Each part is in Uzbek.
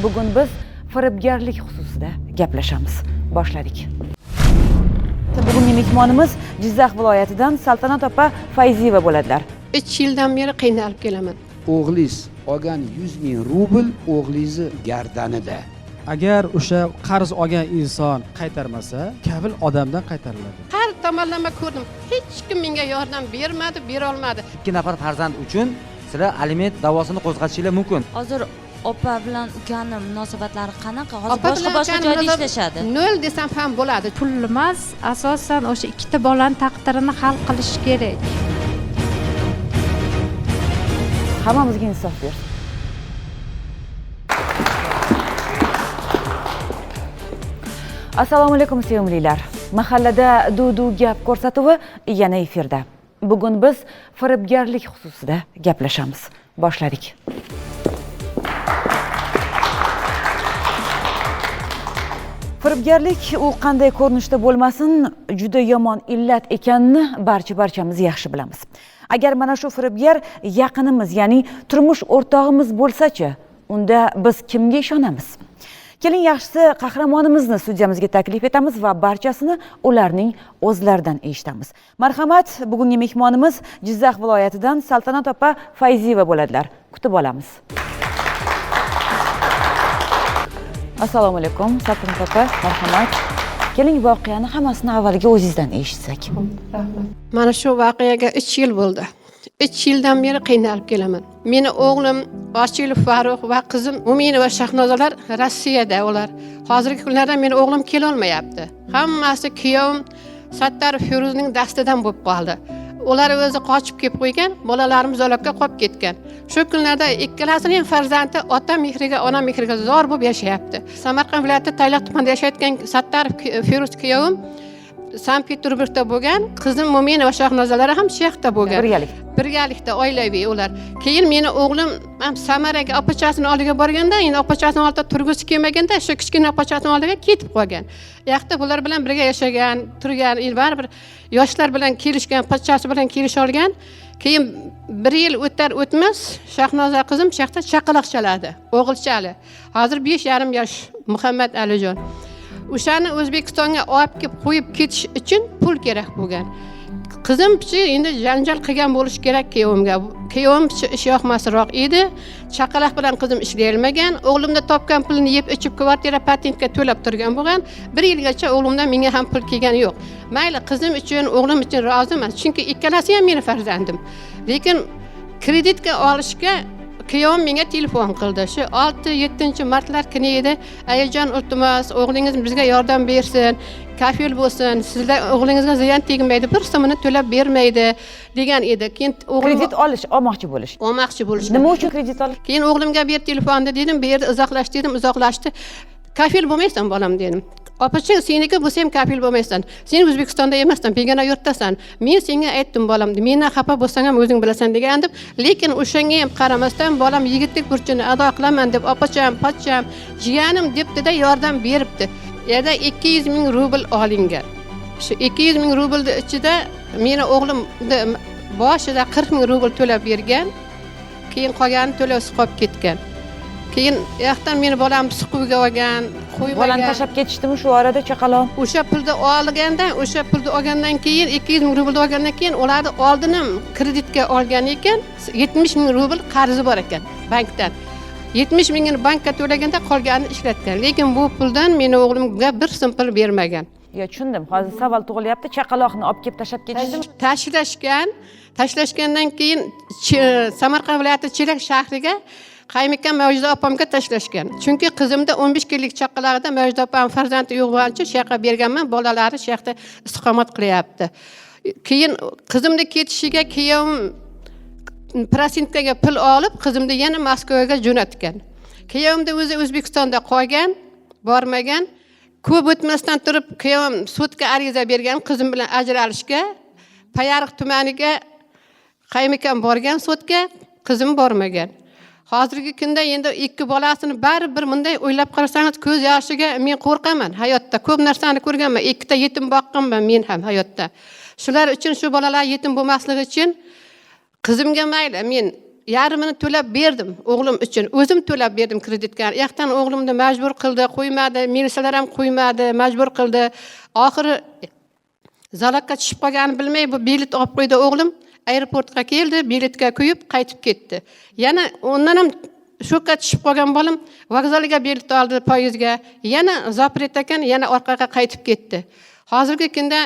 Bugun biz firibgarlik xususida gaplashamiz. Boshladik. Bugungi mehmonimiz Jizzax viloyatidan Saltanat opa Fayziyeva bo'ladilar. 3 yildan beri qiynalib kelaman. O'g'liz olgan 100 ming rubl o'g'lizni gardanida. Agar o'sha qarz olgan inson qaytarmasa, kafil odamdan qaytariladi. Har tomonlama ko'rdim. Hech kim menga yordam bermadi, bera olmadi. 2 nafar farzand uchun sizlar aliment da'vosini qo'zg'atishingiz mumkin. Hozir opa bilan ukani munosabatlari qanaqa? Hozir Opa boshqa bilan joyda ukani ishlashadi. Nol desam ham bo'ladi. Pul emas, asosan o'sha ikkita bolani taqdirini hal qilish kerak. Hammamizga insof ber. Assalomu alaykum sevimlilar. Mahallada duv-duv gap ko'rsatuvi yana efirda. Bugun biz firibgarlik xususida gaplashamiz. Boshladik. Firibgarlik u qanday ko'rinishda bo'lmasin, juda yomon illat ekanini barchamiz yaxshi bilamiz. Agar mana shu firibgar yaqinimiz, ya'ni turmush o'rtog'imiz bo'lsa-chi, unda biz kimga ishonamiz? Keling, yaxshisi qahramonimizni studiyamizga taklif etamiz va barchasini ularning o'zlaridan eshitamiz. Marhamat, bugungi mehmonimiz Jizzax viloyatidan Saltanat opa Fayziyeva bo'ladilar. Kutib olamiz. Assalomu alaykum, Saltanat opa, marhamat. Keling, voqeani hammasini avvaliga o'zingizdan eshitsak. Rahmat. Mana shu voqeaga 3 yil bo'ldi. 3 yildan beri qiynalib kelaman. Meni o'g'lim Ochilov Farruh va qizim Umina va Shahnozalar Rossiyada ular. Hozirgi kunlarda meni o'g'lim kela olmayapti. Hammasi kuyovim Sattar Feruzning dastidan bo'lib qoldi. Ular o'zi qochib kelib qo'ygan, bolalarimiz uzoqqa qolib ketgan. Shu kunlarda ikkalasining farzandi ota mehriga, ona mehriga zor bo'lib yashayapti. Samarqand viloyati Tayloq tumanida yashayotgan Sattar Feruz kuyovim Sankt-Peterburgda bo'lgan, qizim Mo'mina va Shahnozalar ham shu yoqda bo'lgan. Birgalikda oilaviy ular. Keyin meni o'g'lim ham Samaraga opachasini oldiga borganda, endi opachasini oldida turgisi kelmaganda, shu kichkina opachasini oldiga ketib qolgan. Yoqda bular bilan birga yashagan, turgan, baribir yoshlar bilan kelishgan, opachasi bilan kelisha olgan. Keyin 1 yil o'tar-o'tmas Shahnoza qizim shu yoqda chaqaloq chaladi, o'g'ilchali. Hozir 5,5 yosh Muhammad Alijon. O'shani O'zbekistonga olib kelib qo'yib ketish uchun pul kerak bo'lgan. Qizim-chi endi janjal qilgan bo'lish kerak kuyovimga. Kuyovim ish yoqmasroq edi. Chaqaloq bilan qizim ishlay olmagan. O'g'limda topgan pulni yeb ichib kvartira patentga to'lab turgan bo'lgan. 1 yilgacha o'g'limdan menga ham pul kelgani yo'q. Mayli, qizim uchun, o'g'lim uchun roziman, chunki ikkalasi ham meni farzandim. Lekin kreditga olishga kuyovim menga telefon qildi. Shu 6-7 martlar kuni edi. Ayajon iltimos, o'g'lingiz bizga yordam bersin, kafil bo'lsin, sizlar o'g'lingizga ziyon tegmaydi, bir so'mini to'lab bermaydi degan edi. Keyin Kredit olmoqchi bo'lish. Nima uchun kredit olish? Keyin o'g'limga ber telefonni dedim, bu yerda uzoqlash dedim, uzoqlashdi. Kafil bo'lmaysan bolam dedim. Opaching, seniki bo'lsa ham kafil bo'lmaysan. Sen O'zbekistonda emassan, begona yurtdasan. Men senga aytdim bolam, mendan xafa bo'lsang ham o'zing bilasan degandim. Lekin o'shanga ham qaramasdan bolam yigitlik burchini ado qilaman deb opacham, pochcham, jiyanim debdi-da yordam beribdi. Yerda 200 ming rubl olingan. Shu 200 ming rublni ichida meni o'g'lim boshida 40 ming rubl to'lab bergan. Keyin qolgani to'lab qolib ketgan. Keyin yoqdan meni bolam siquvga olgan, qo'ymagan. Bolani tashlab ketishdimi shu orada chaqaloq? O'sha pulni olgandan keyin 200 ming rubl olgandan keyin ularni oldin ham kreditga olgan ekan, 70 ming rubl qarzi bor ekan bankdan. 70 mingini bankka to'laganda qolganini ishlatgan. Lekin bu puldan meni o'g'limga bir so'm pul bermagan. Yo, tushundim. Hozir savol tug'ilyapti. Chaqaloqni olib kelib tashlab ketishdimi? Tashlashgandan keyin Samarqand viloyati Chelak shahriga Qaymikan Mavjuda opamga tashlashgan. Chunki qizimda 15 kunlik chaqalog'ida Mavjuda opam farzandi yo'q bo'lgancha shu yoqqa berganman, bolalari shu yoqda istiqomat qilyapti. Keyin qizimni ketishiga kuyovim prosentkaga pul olib, qizimni yana Moskvaga jo'natgan. Kuyovimda o'zi O'zbekistonda qolgan, bormagan. Ko'p o'tmasdan turib kuyovim sudga ariza bergan qizim bilan ajralishga. Payariq tumaniga Qaymikan borgan sudga, qizim bormagan. Hozirgi kunda endi 2 bolasini baribir bunday o'ylab qarasangiz ko'z yoshiga men qo'rqaman. Hayotda ko'p narsani ko'rganman. 2 ta yetim boqqanman men ham hayotda. Shular uchun shu bolalar yetim bo'lmasligi uchun qizimga mayli men yarmini to'lab berdim o'g'lim uchun. O'zim to'lab berdim kreditga. Yoqdan o'g'limni majbur qildi, qo'ymadi, militsiyalar ham qo'ymadi, majbur qildi. Oxiri zalakka tushib qolganini bilmay bu bilet olib qo'ydi o'g'lim. Aeroportga keldi, biletga qo'yib qaytib ketdi. Yana ondan ham shokka tushib qolgan bolam vokzalga bilet oldi poyezdga. Yana zapret ekan, yana orqaga qaytib ketdi. Hozirgi kunda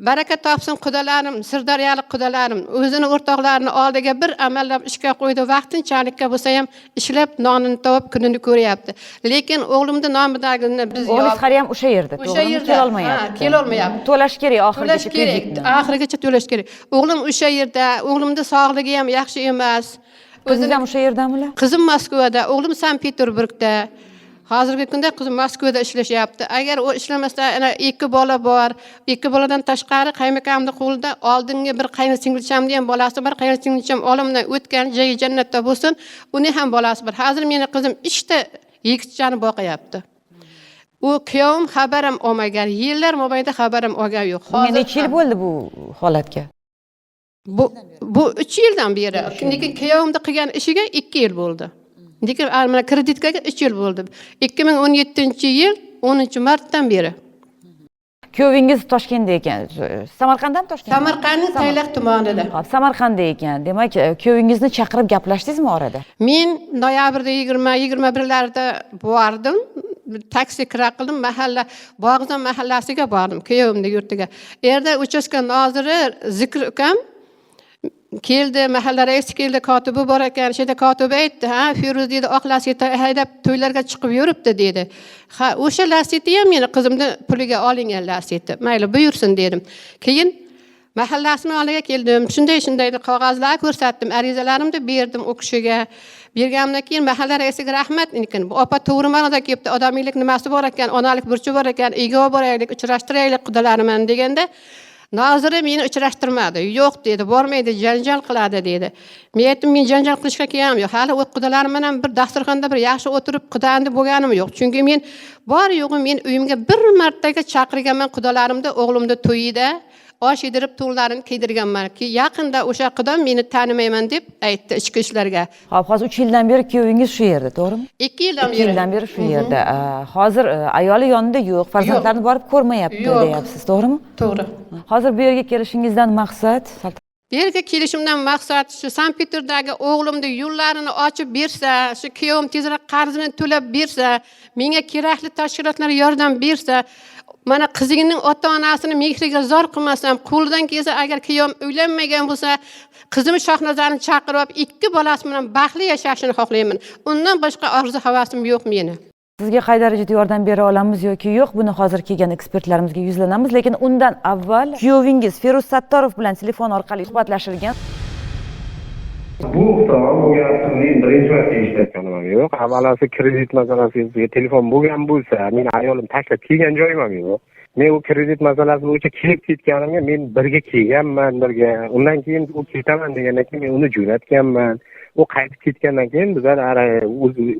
baraka topsin qudalarim, sirdaryolik qudalarim, o'zini o'rtoqlarini oldiga bir amallab ishga qo'ydi. Vaqtinchalikka bo'lsa ham ishlab nonini topib kunini ko'ryapti. Lekin o'g'limning nomidagini biz o'g'lingiz hali ham o'sha yerda, o'sha yerda kelolmayapti. Kelolmayapti. To'lash kerak To'lash oxirigacha kerak, kreditni. oxirigacha to'lash kerak. O'g'lim o'sha yerda, o'g'limning sog'ligi ham yaxshi emas. Qizingiz ham o'sha yerdamilar? Qizim Moskvada, o'g'lim Sankt-Peterburgda. Hozirgi kunda qizim Moskvada ishlashyapti. Agar u ishlamasa, ana 2 bola bor. 2 boladan tashqari qaymakamning qo'lida oldingi bir qaynsingilchamning ham bolasi bor. Qaynsingilcham olimdan o'tgan, joyi jannatda bo'lsin. Uning ham bolasi bor. Hozir meni qizim 3 ta yigitchani boqyapti. U kuyovim xabarim olmagan. Yillar mobaynida xabarim olgan yo'q. Necha yil bo'ldi bu holatga? Bu 3 yildan beri. Lekin kuyovimda qilgan ishiga 2 yil bo'ldi. Lekin mana kreditga 3 yil bo'ldi. 2017-yil 10-martdan beri. Kuyovingiz Toshkentda ekan. Samarqanddan Toshkentda? Samarqandning Tayloq tumanida. Xo'p, Samarqandda ekan. Demak, kuyovingizni chaqirib gaplashdingizmi orada? Men noyabrda 20-21larda bordim. Taksi kira qildim, mahalla Bog'zon mahallasiga bordim, kuyovimning yurtiga. Erda uchastka noziri Zikr ukam keldi, mahalla raisi keldi, kotibi bor ekan. Sheda kotibi aytdi, "Ha, Firuz dedi, oq Lacetti haydab to'ylarga chiqib yuribdi" dedi. "Ha, o'sha Lacetti ham meni qizimni puliga olingan Lacetti. Mayli, buyursin" dedim. Keyin mahallasini oldiga keldim. Shunday qog'ozlar ko'rsatdim, arizalarimni berdim u kishiga. Berganimdan keyin mahalla raisiga rahmat ekan. Bu opa to'g'ri ma'noda kelibdi. Odamiylik nimasi bor ekan, onalik burchi bor ekan, uyga boraylik, uchrashtiraylik qudalarimni deganda noziri meni uchrashtirmadi. Yo'q dedi, bormaydi, janjal qiladi dedi. Men aytdim, men janjal qilishga kelganim yo'q. Hali u qudalarim bilan bir dasturxonda bir yaxshi o'tirib qudandi bo'lganim yo'q. Chunki men bor yo'g'i men uyimga bir martaga chaqirganman qudalarimni o'g'limni to'yida. Osh yedirib to'nlarini kiydirganman ki yaqinda o'sha qudam meni tanimayman deb aytdi ichki ishlarga. Xo'p, hozir 3 yildan beri kuyovingiz shu yerda, to'g'rimi? 2 yildan 2 yildan beri shu yerda. Hozir ayoli yonida yo'q, farzandlarini borib ko'rmayapti deyapsiz, to'g'rimi? To'g'ri. Hozir bu yerga kelishingizdan maqsad? Bu yerga kelishimdan maqsad shu Sankt-Peterdagi o'g'limning yo'llarini ochib bersa, shu kuyovim tezroq qarzini to'lab bersa, menga kerakli tashkilotlar yordam bersa, mana qizining ota-onasini mehriga zor qilmasam, qo'lidan kelsa agar kuyovim uylanmagan bo'lsa, qizim Shohnazani chaqirib 2 bolasi bilan baxtli yashashini xohlayman. Undan boshqa orzu havasim yo'q meni. Sizga qay darajada yordam bera olamiz yoki yo'q, buni hozir kelgan ekspertlarimizga yuzlanamiz, lekin undan avval kuyovingiz Feruz Sattorov bilan telefon orqali suhbatlashilgan. Bu gapni birinchi marta eshitayotganim yo'q. Avvalasi kredit masalasida telefon bo'lgan bo'lsa, men ayolim tashlab kelgan joyim ham yo'q. Men u kredit masalasi bo'yicha kelib ketganimga men birga kelganman, birga. Undan keyin u ketaman degandan keyin men uni jo'natganman. U qaytib ketgandan keyin bizlar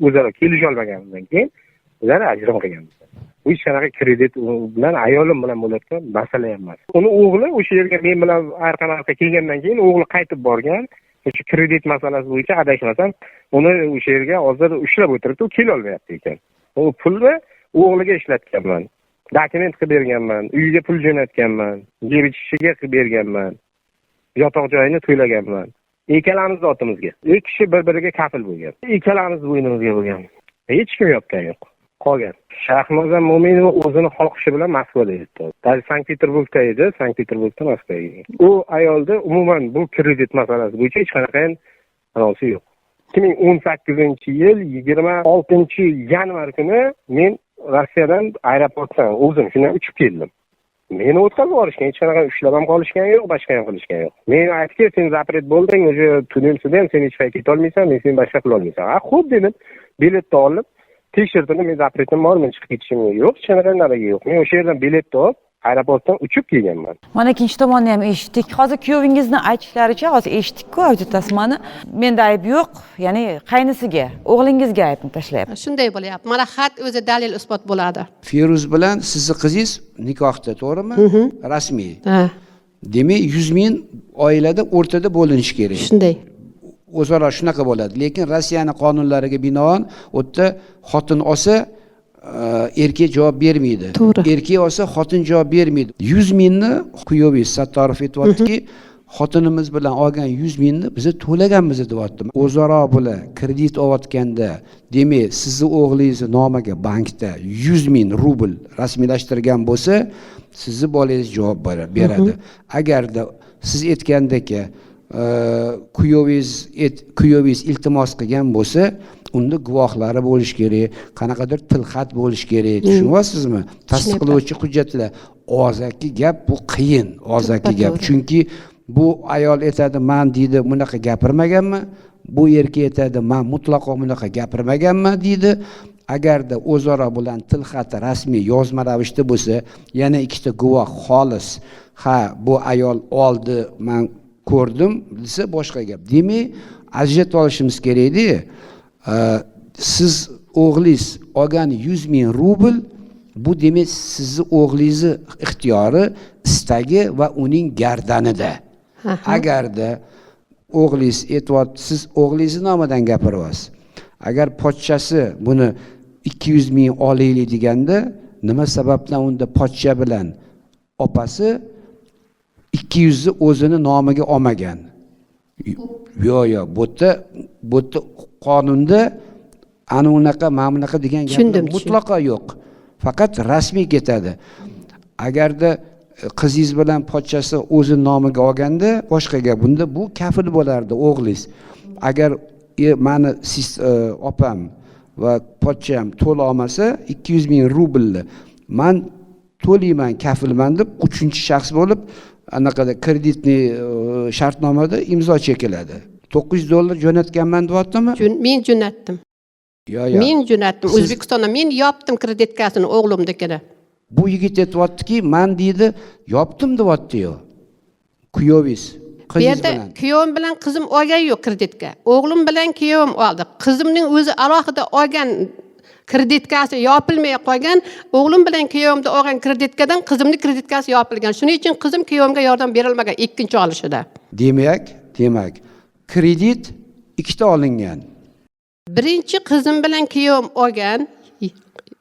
o'zaro kelisha olmaganimizdan keyin bizlar ajrim qilganmiz. Bu hech qanaqa kredit bilan ayolim bilan bo'layotgan masala emas. Uni o'g'li o'sha yerga men bilan orqa kelgandan keyin o'g'li qaytib borgan. O'sha kredit masalasi bo'yicha adashmasam, uni o'sha yerga hozir ushlab o'tiribdi, u kela olmayapti ekan. U pulni o'g'liga ishlatganman. Dokument qilib berganman, uyiga pul jo'natganman, yeb ichishiga qilib berganman. Yotoq joyini to'laganman. Ikkalamiz zotimizga. 2 kishi bir-biriga kafil bo'lgan. Ikkalamiz bo'ynimizga bo'lgan. Hech kim yopgan yo'q. Qolgan. Shahnoza Mo'minova o'zini xohishi bilan Moskvada edi. Sankt-Peterburgda edi, Sankt-Peterburgdan Moskvaga. U ayolda umuman bu kredit masalasi bo'yicha hech qanaqa aloqasi yo'q. 2018-yil 26-yanvar kuni men Rossiyadan aeroportdan o'zim shundan uchib keldim. Meni o'tkazib yuborishgan, hech qanaqa ushlab ham qolishgan yo'q, boshqa ham qilishgan yo'q. Men aytdim, sen zapret bo'lding, o'sha tunnelsida ham sen hech qayerga keta olmaysan, men seni boshqa qila olmaysan. Ha, xo'p dedim. Biletni olib tekshirdim, men zapretni bormen chiqib ketishim yo'q, hech qanaqa narsa yo'q. Men o'sha yerdan biletni olib aeroportdan uchib kelganman. Mana ikkinchi tomonni ham eshitdik. Hozir kuyovingizni aytishlaricha, hozir eshitdik-ku auditasmani. Menda ayb yo'q, ya'ni qaynisiga, o'g'lingizga aybni tashlayapti. Shunday bo'lyapti. Mana xat o'zi dalil isbot bo'ladi. Feruz bilan sizni qizingiz nikohda, to'g'rimi? Rasmiy. Ha. Demak, 100 ming oilada o'rtada bo'linishi kerak. Shunday. o'zaro shunaqa bo'ladi. Lekin Rossiyani qonunlariga binoan u yerda xotin olsa erkak javob bermaydi. To'g'ri. Erkak olsa xotin javob bermaydi. 100 mingni kuyovingiz Sattorov aytayaptiki, xotinimiz bilan olgan 100 mingni biz to'laganmiz deyapti. O'zaro bular kredit olayotganda, demak, sizni o'g'lingizni nomiga bankda 100 ming rubl rasmiylashtirgan bo'lsa, sizni bolangiz javob beradi. Agarda siz aytgandek kuyovingiz iltimos qilgan bo'lsa, unda guvohlari bo'lish kerak, qanaqadir tilxat bo'lish kerak. Tushunyapsizmi? Tasdiqlovchi hujjatlar. Og'zaki gap bu qiyin, og'zaki gap. Chunki bu ayol aytadi, "Men deydi, bunaqa gapirmaganman." Bu erkak aytadi, "Men mutlaqo bunaqa gapirmaganman" deydi. Agarda o'zaro bilan tilxat rasmiy yozma ravishda bo'lsa, yana ikkita guvoh xolis, "Ha, bu ayol oldi, men ko'rdim" desa boshqa gap. Demak, ajratib olishimiz kerak-da. Siz o'g'lingiz olgan 100 ming rubl, bu demak sizni o'g'lingizni ixtiyori, istagi va uning gardanida. Agarda o'g'lingiz aytyapti, siz o'g'lingizni nomidan gapiryapsiz. Agar pochchasi buni 200 ming olaylik deganda, nima sababdan unda pochcha bilan opasi 200 ni o'zini nomiga olmagan? Yo'q, bu yerda qonunda ana unaqa, mana bunaqa degan gap mutlaqo yo'q. Faqat rasmiy ketadi. Agarda qizingiz bilan pochchasi o'zi nomiga olganda boshqa gap. Bunda bu kafil bo'lardi o'g'lingiz. Agar meni siz opam va pochcham to'la olmasa 200 ming rublni men to'layman, kafilman deb 3-shaxs bo'lib anaqada kreditni shartnomada imzo chekiladi. $900 jo'natganman deyaptimi? Men jo'natdim. Yo'q. Men jo'natdim. O'zbekistonda men yopdim kreditkasini o'g'limnikida. Bu yigit aytyaptiki, "Men deydi, yopdim" deyapti-yu. Kuyovingiz, qizingiz bilan. Kuyovim bilan qizim olgan yo'q kreditka. O'g'lim bilan kuyovim oldi. Qizimning o'zi alohida olgan kreditkasi yopilmay qolgan. O'g'lim bilan kuyovimda olgan kreditkadan qizimning kreditkasi yopilgan. Shuning uchun qizim kuyovimga yordam bera olmagan ikkinchi olishida. Demak, kredit ikkita olingan. Birinchi qizim bilan kuyovim olgan,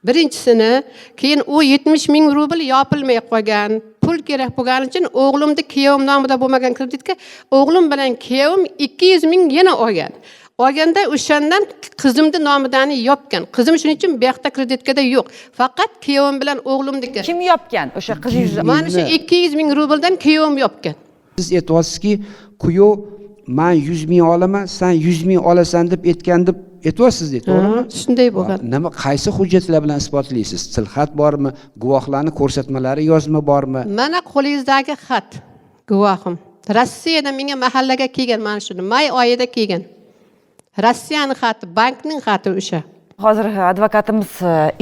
birinchisini, keyin u 70 ming rubl yopilmay qolgan. Pul kerak bo'lgani uchun o'g'limni kuyovim nomida bo'lmagan kreditka o'g'lim bilan kuyovim 200 ming yana olgan. Olganda o'shandan qizimning nomidan yopgan. Qizim shuning uchun bu yoqda kreditkada yo'q. Faqat kuyovim bilan o'g'limniki. Kim yopgan o'sha qizingizni? Mana shu 200 ming rubldan kuyovim yopgan. Siz aytyapsizki, kuyov "Men 100 ming olaman, sen 100 ming olasan" deb aytgan deb aytyapsiz, to'g'rimi? Shunday bo'lgan. Nima, qaysi hujjatlar bilan isbotlaysiz? Tilxat bormi? Guvohlarning ko'rsatmalari yozma bormi? Mana qo'lingizdagi xat guvohim. Rossiyadan menga mahallaga kelgan, mana shuni may oyida kelgan. Rossiyaning xati, bankning xati o'sha. Hozir advokatimiz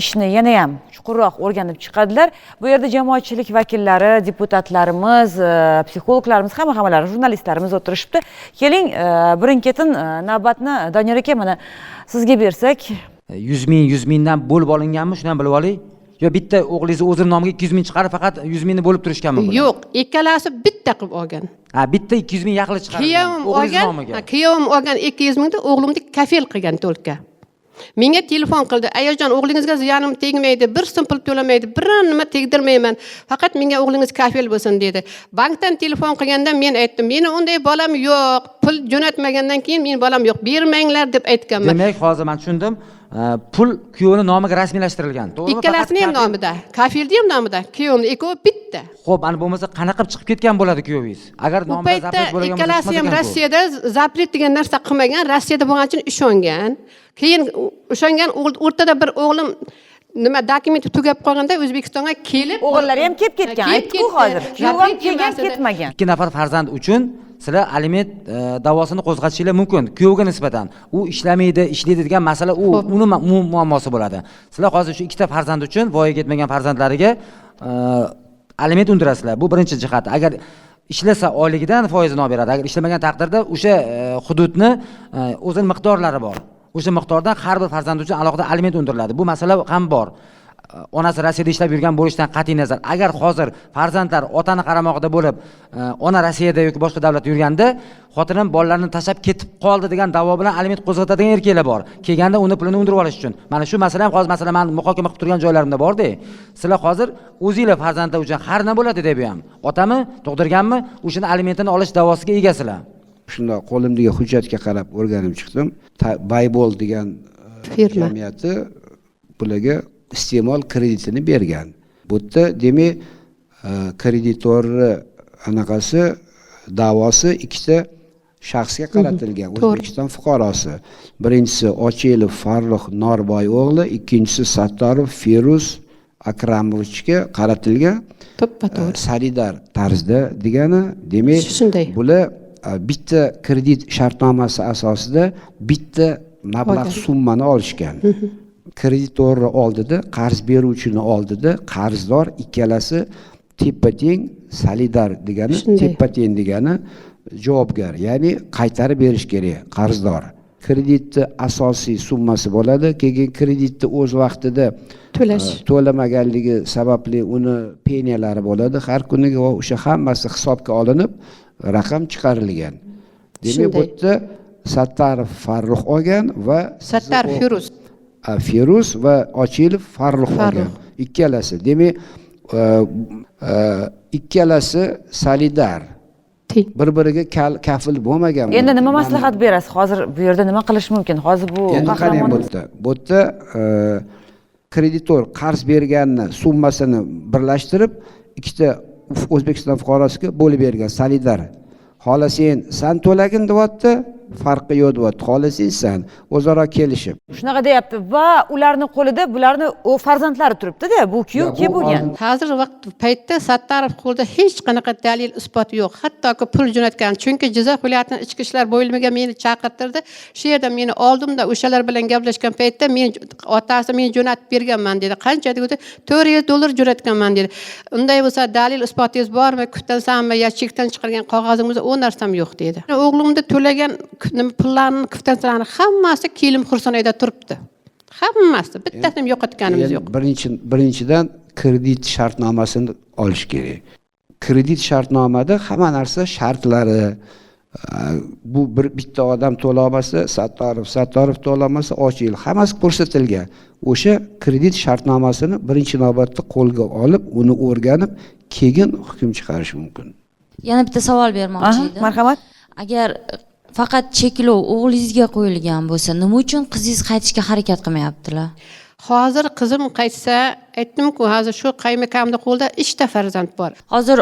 ishni yana ham chuqurroq o'rganib chiqadilar. Bu yerda jamoatchilik vakillari, deputatlarimiz, psixologlarimiz, hammalari, jurnalistlarimiz o'tirishibdi. Keling, birin-ketin navbatni Doniyor aka mana sizga bersak. 100 mingdan bo'lib olinganmi? Shuni ham bilib oling. Yo bitta o'g'lingizni o'zining nomiga 200 ming chiqarib faqat 100 mingni bo'lib turishganmi bular? Yo'q, ikkalasi bitta qilib olgan. Bitta 200 ming yaxli chiqargan. Kuyovim olgan 200 mingni o'g'limni kafil qilgan to'lka. Menga telefon qildi. "Ayajon, o'g'lingizga ziyonim tegmaydi, bir so'm pul to'lamaydi, biron nima tegdirmayman. Faqat menga o'g'lingiz kafil bo'lsin" dedi. Bankdan telefon qilganda men aytdim, "Meni unday bolam yo'q. Pul jo'natmagandan keyin men bolam yo'q. Bermanglar" deb aytganman. Demak, hozir men tushundim. Pul kuyovning nomiga rasmiylashtirilgan. To'g'rimi? Ikkalasini ham nomida, kafilni ham nomida, kuyovning ikkovi bitta. Xo'p, ana bo'lmasa qanaqa qilib chiqib ketgan bo'ladi kuyovingiz? Agar nomida zapret bo'lgan bo'lsa, ikkalasi ham Rossiyada zapret degan narsa qilmagan, Rossiyada bo'lgani uchun ishongan. Keyin o'shangan o'rtada bir o'g'lim nima dokument tugab qolganda O'zbekistonga kelib, O'g'illari ham kelib ketgan, aytdi-ku hozir. Kuyovim kelgan, ketmagan. 2 nafar farzand uchun sizlar aliment da'vosini qo'zg'atishingiz mumkin. Kuyovga nisbatan u ishlamaydi, ishlaydi degan masala uni muammosi bo'ladi. Sizlar hozir shu ikkita farzand uchun voyaga yetmagan farzandlariga aliment undirasizlar. Bu birinchi jihat. Agar ishlasa oyligidan foizini olib beradi. Agar ishlamagan taqdirda o'sha hududni o'zining miqdorlari bor. O'sha miqdordan har bir farzand uchun alohida aliment undiriladi. Bu masala ham bor. onasi Rossiyada ishlab yurgan bo'lishidan qat'iy nazar, agar hozir farzandlar otani qaramog'ida bo'lib, ona Rossiyada yoki boshqa davlatda yurganda, xotinim bolalarini tashlab ketib qoldi degan da'vo bilan aliment qo'zg'atadigan erkaklar bor. Kelganda uni pulini undirib olish uchun. Mana shu masala ham hozir masalan men muhokama qilib turgan joylarimda bor-da. Sizlar hozir o'zingizlar farzandlar uchun har nima bo'ladi deb ham, otami tug'dirganmi, o'shani alimentini olish da'vosiga egasizlar. Shunda qo'limdagi hujjatga qarab o'rganib chiqdim. Baybol degan Firma. jamiyati bularga iste'mol kreditini bergan. Bu yerda demak kreditorni anaqasi da'vosi ikkita shaxsga qaratilgan. O'zbekiston fuqarosi. Birinchisi Ochilov Farruh Norboy o'g'li, ikkinchisi Sattorov Feruz Akramovichga qaratilgan. To'ppa-to'g'ri. Solidar tarzda degani, demak, Shunday. bular bitta kredit shartnomasi asosida bitta mablag' summani olishgan. Kreditorni oldida, qarz beruvchini oldida qarzdor ikkalasi teppa-teng, solidar degani, teppa-teng degani javobgar, ya'ni qaytarib berish kerak qarzdor. Kreditni asosiy summasi bo'ladi, keyin kreditni o'z vaqtida to'lamaganligi sababli uni peniyalari bo'ladi, har kuniga va o'sha hammasi hisobga olinib raqam chiqarilgan. Demak, bu yerda Sattorov Farruh olgan va Sattorov Feruz. Feruz va Ochilov Farruh olgan. Ikkalasi. Demak, ikkalasi solidar. Bir-biriga kafil bo'lmagan. Endi nima maslahat berasiz? Hozir bu yerda nima qilish mumkin? Hozir bu qahramonimiz bu yerda kreditor qarz berganini summasini birlashtirib, ikkita O'zbekiston fuqarosiga bo'lib bergan solidar. Xohlasang san to'lagin deyapti, farqi yo'q deyapti. Xohlasang san o'zaro kelishib. shunaqa deyapti va ularning qo'lida bularni farzandlari turibdi-da, bu kuyov bo'lgan. Hozir vaqt paytda Sattorov qo'lida hech qanaqa dalil isbot yo'q. Hattoki pul jo'natgan. Chunki Jizzax viloyatining ichki ishlar bo'limiga meni chaqirtirdi. Shu yerda meni oldimda o'shalar bilan gaplashgan paytda men otasi men jo'natib berganman dedi. Qancha dedi? $400 jo'natganman dedi. Unday bo'lsa dalil isbotingiz bormi? Kutdansanmi yo chekdan chiqargan qog'ozingiz u narsam yo'q dedi. O'g'limda to'lagan pullarning kvitansiyalarni hammasi Kelim Xursonayda turibdi. Hammasi, bittasini yo'qotganimiz yo'q. Birinchidan kredit shartnomasini olish kerak. Kredit shartnomada hamma narsa shartlari, bu bitta odam to'la olmasa, Sattorov to'la olmasa, Ochilov, hammasi ko'rsatilgan. O'sha kredit shartnomasini birinchi navbatda qo'lga olib, uni o'rganib, keyin hukm chiqarish mumkin. Yana bitta savol bermoqchi edim. Marhamat. Agar faqat cheklov o'g'lingizga qo'yilgan bo'lsa, nima uchun qizingiz qaytishga harakat qilmayaptilar? Hozir qizim qaytsa, aytdim-ku, hozir shu qaymakamning qo'lida 3 ta farzand bor. Hozir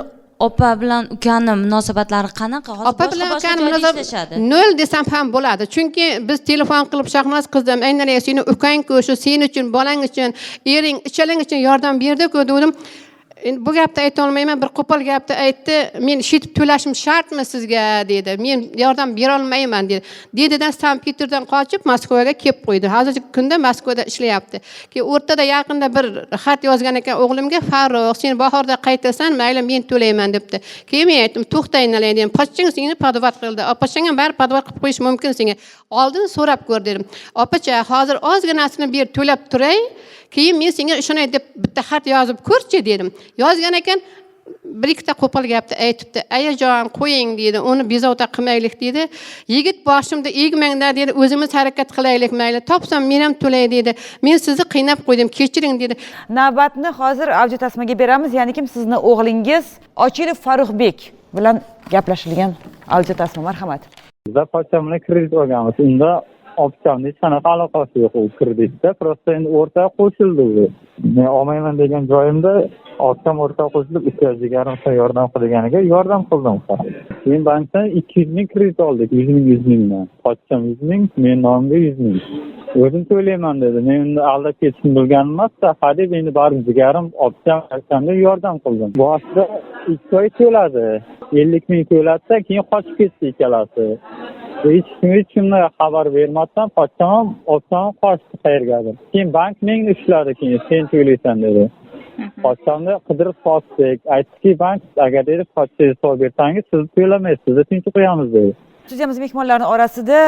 opa bilan ukani munosabatlari qanaqa? Hozir Opa bilan ukani munosabat 0 desam ham bo'ladi. Chunki biz telefon qilib shaqmas qizim, aynan seni ukang-ku, shu sen uchun, bolang uchun, ering, ichalang uchun yordam berdi-ku dedim. Bu gapni ayta olmayman, bir qo'pol gapni aytdi. Men shetib to'lashim shartmi sizga dedi. Men yordam bera olmayman dedi. Dedidan Sankt-Peterburgdan qochib Moskvaga kelib qo'ydi. Hozirgi kunda Moskvada ishlayapti. Keyin o'rtada yaqinda bir xat yozgan ekan o'g'limga, Farruh, sen bahorda qaytasan, mayli men to'layman debdi. Keyin men aytdim, to'xtayinlar dedim. Pochchang seni podvat qildi. Opachang ham bari podvat qilib qo'yish mumkin senga. Oldin so'rab ko'r dedim. Opacha, hozir ozginasini ber, to'lab turay. Keyin men senga ishonay deb bitta xat yozib ko'rchi dedim. Yozgan ekan, bir ikkita qo'pol gapni aytibdi. Ayajon, qo'ying dedi. Uni bezovta qilmaylik dedi. Yigit boshimda egmangda dedi. O'zimiz harakat qilaylik mayli. Topsam men ham to'lay dedi. Men sizni qiynab qo'ydim, kechiring dedi. Navbatni hozir avj tasmaga beramiz. Ya'ni kim sizning o'g'lingiz Ochilov Farruhbek bilan gaplashilgan avj tasma. Marhamat. Bizda pochcham bilan kredit olganmiz. Unda opchamni hech qanaqa aloqasi yo'q u kreditda. Prosta endi o'rtaga qo'shildi u. Men olmayman degan joyimda opcham o'rtaga qo'shilib, ehtiyojlilarim uchun yordam qilganiga yordam qildim. Keyin bankdan 200 ming kredit oldik, 100 mingdan. Pochcham 100 ming, men nomimga 100 ming. O'zim to'layman dedi. Men unda aldab ketishni bilganim emas-da, hadeb endi baribir jigarim opcham aytganda yordam qildim. Boshida 2 oy to'ladi. 50 ming to'ladi-da, keyin qochib ketdi ikkalasi. Hech kimga xabar bermasdan pochcham opcham qochdi qayergadir. Keyin bank meni ushladi, keyin sen to'laysan dedi. Pochchamni qidirib topdik. Aytdiki bank, agar dedi pochchangizni solib bersangiz siz to'lamaysiz, sizni tinch qo'yamiz dedi. Studiyamiz mehmonlari orasida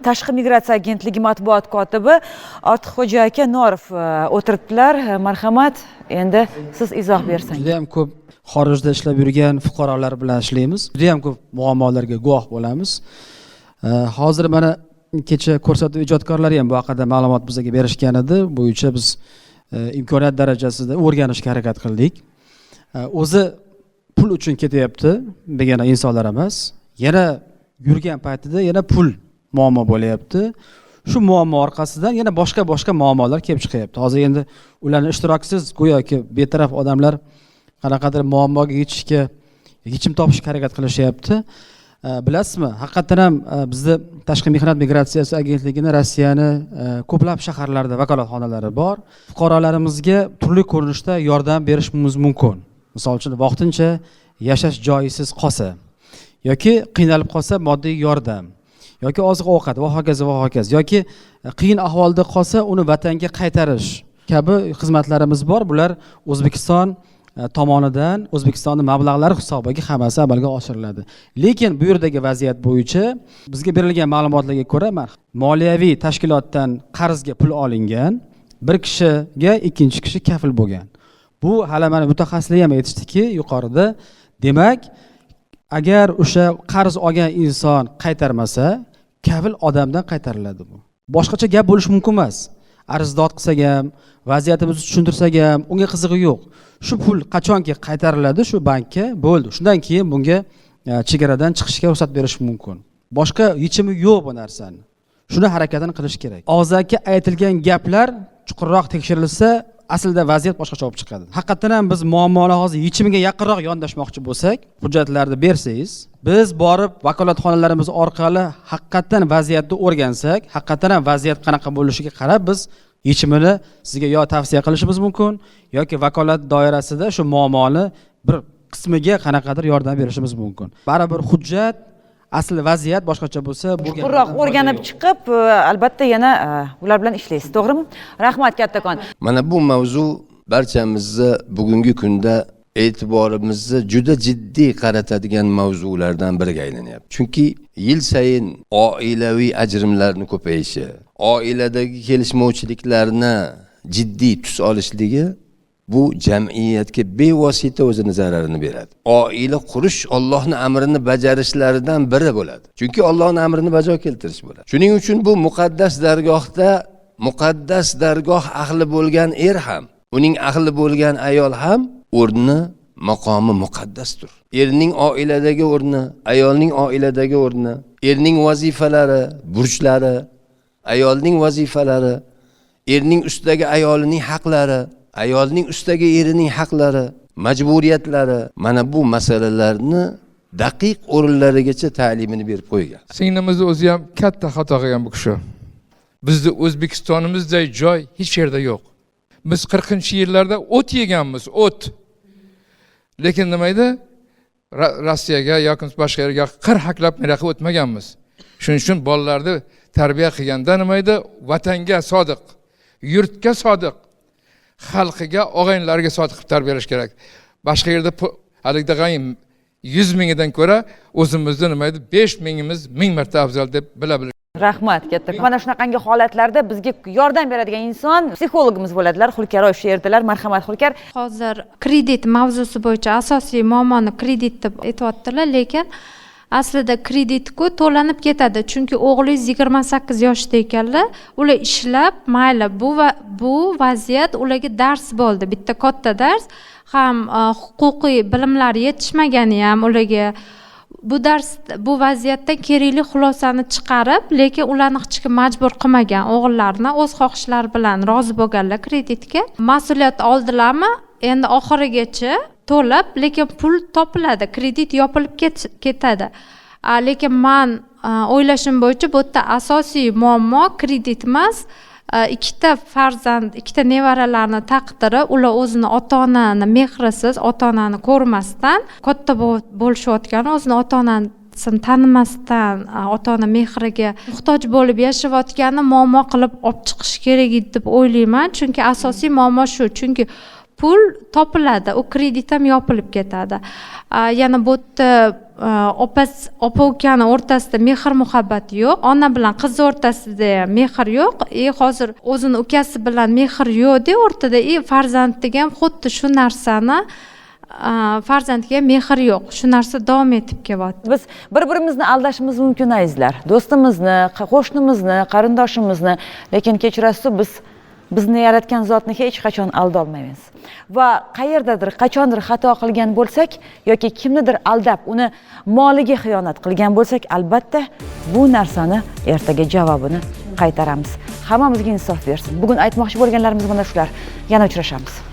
Tashqi migratsiya agentligi matbuot kotibi Ortiqxo'ja aka Norov o'tiribdilar. Marhamat, endi siz izoh bersangiz. Juda ham ko'p xorijda ishlab yurgan fuqarolar bilan ishlaymiz. Juda ham ko'p muammolarga guvoh bo'lamiz. Hozir mana kecha ko'rsatuv ijodkorlari ham bu haqida ma'lumot bizga berishgan edi. Bo'yicha biz imkoniyat darajasida o'rganishga harakat qildik. O'zi pul uchun ketyapti, begona insonlar emas. Yana yurgan paytida yana pul muammo bo'layapti. Shu muammo orqasidan yana boshqa muammolar kelib chiqyapti. Hozir endi ularning ishtiroksiz go'yoki betaraf odamlar qanaqadir muammoga yechim topishga harakat qilishyapti. Bilasizmi, haqiqatan ham bizda Tashqi mehnat migratsiyasi agentligini Rossiyani ko'plab shaharlarda vakolatxonalari bor. Fuqarolarimizga turli ko'rinishda yordam berishimiz mumkin. Misol uchun vaqtincha yashash joyisiz qolsa yoki qiynalib qolsa moddiy yordam yoki oziq-ovqat va hokazo yoki qiyin ahvolda qolsa uni vatanga qaytarish kabi xizmatlarimiz bor. Bular O'zbekiston tomonidan O'zbekistonning mablag'lari hisobiga hammasi amalga oshiriladi. Lekin bu yerdagi vaziyat bo'yicha bizga berilgan ma'lumotlarga ko'ra, moliyaviy tashkilotdan qarzga pul olingan, bir kishiga ikkinchi kishi kafil bo'lgan. Bu hali mana mutaxassislar ham aytishdiki, yuqorida, demak, agar o'sha qarz olgan inson qaytarmasa, kafil odamdan qaytariladi bu. Boshqacha gap bo'lish mumkin emas. Arzdod qilsak ham, vaziyatimizni tushuntirsak ham, unga qizig'i yo'q. Shu pul qachonki qaytariladi shu bankka, bo'ldi. Shundan keyin bunga chegaradan chiqishga ruxsat berish mumkin. Boshqa yechimi yo'q bu narsani. Shuni harakatini qilish kerak. Og'zaki aytilgan gaplar chuqurroq tekshirilsa, aslida vaziyat boshqacha olib chiqadi. Haqiqatan ham biz muammoni hozir yechimiga yaqinroq yondashmoqchi bo'lsak, hujjatlarni bersangiz, biz borib vakolatxonalarimiz orqali haqiqatan vaziyatni o'rgansak, haqiqatan ham vaziyat qanaqa bo'lishiga qarab biz yechimini sizga yo tavsiya qilishimiz mumkin yoki vakolat doirasida shu muammoni bir qismiga qanaqadir yordam berishimiz mumkin. Baribir hujjat, asli vaziyat boshqacha bo'lsa, bu chuqurroq o'rganib chiqib, albatta yana ular bilan ishlaysiz, to'g'rimi? Rahmat kattakon. Mana bu mavzu barchamizni bugungi kunda e'tiborimizni juda jiddiy qaratadigan mavzulardan biriga aylanyapti. Chunki yil sayin oilaviy ajrimlarning ko'payishi, oiladagi kelishmovchiliklarni jiddiy tus olishligi bu jamiyatga bevosita o'zini zararini beradi. Oila qurish Allohning amrini bajarishlaridan biri bo'ladi. Chunki Allohning amrini bajo keltirish bo'ladi. Shuning uchun bu muqaddas dargohda muqaddas dargoh ahli bo'lgan er ham, uning ahli bo'lgan ayol ham o'rni, maqomi muqaddasdir. Erning oiladagi o'rni, ayolning oiladagi o'rni, erning vazifalari, burchlari, ayolning vazifalari, erning ustidagi ayolining haqlari, ayolning ustidagi erining haqlari, majburiyatlari, mana bu masalalarni daqiq o'rinlarigacha ta'limini berib qo'ygan. Singlimizni o'zi ham katta xato qilgan bu kishi. Bizning O'zbekistonimizdek joy hech yerda yo'q. Biz 40-yillarda o't yeganmiz, o't. Lekin nima edi? Rossiyaga yoki boshqa yerga qir haklab miraqa o'tmaganmiz. Shuning uchun bolalarni tarbiya qilganda nima edi? Vatanga sodiq, yurtga sodiq, xalqiga, og'aynilarga sodiq qilib tarbiyalash kerak. Boshqa yerda haligdag'in 100 mingdan ko'ra o'zimizni nima edi? 5 mingimiz 1000 marta afzal deb bila-bila. Rahmat katta. Mana shunaqangi holatlarda bizga yordam beradigan inson psixologimiz bo'ladilar. Xulkar shu yerdalar. Marhamat Xulkar. Hozir kredit mavzusi bo'yicha asosiy muammoni kredit deb aytayotdilar, lekin aslida kreditku to'lanib ketadi. Chunki o'g'lingiz 28 yoshda ekanlar, ular ishlab, mayli bu vaziyat ularga dars bo'ldi. Bitta katta dars, ham huquqiy bilimlari yetishmagani ham ularga bu vaziyatdan kerakli xulosani chiqarib, lekin ularni hech kim majbur qilmagan, o'g'illarni o'z xohishlari bilan rozi bo'lganlar kreditga. Mas'uliyat oldilarmi? Endi oxirigacha to'lab, lekin pul topiladi, kredit yopilib ketadi. Lekin men o'ylashim bo'yicha bu yerda asosiy muammo kredit emas, ikkita farzand, ikkita nevaralarni taqdiri, ular o'zini ota-onani mehrisiz, ota-onani ko'rmasdan katta bo'lishayotgani, o'zini ota-onasini tanimasdan, ota-ona mehriga muhtoj bo'lib yashayotgani muammo qilib olib chiqish kerak deb o'ylayman. Chunki asosiy muammo shu. Chunki pul topiladi, u kredit ham yopilib ketadi. Yana bu yerda opa ukani o'rtasida mehr muhabbat yo'q, ona bilan qiz o'rtasida ham mehr yo'q. Hozir o'zini ukasi bilan mehr yo'q-da o'rtada, farzandiga ham xuddi shu narsani farzandiga mehr yo'q. Shu narsa davom etib kelyapti. Biz bir-birimizni aldashimiz mumkin azizlar. Do'stimizni, qo'shnimizni, qarindoshimizni, lekin kechirasiz, bizni yaratgan zotni hech qachon aldolmaymiz. Va qayerdadir, qachondir xato qilgan bo'lsak yoki kimnidir aldab, uni moliga xiyonat qilgan bo'lsak, albatta bu narsani ertaga javobini qaytaramiz. Hammamizga insof bersin. Bugun aytmoqchi bo'lganlarimiz mana shular. Yana uchrashamiz.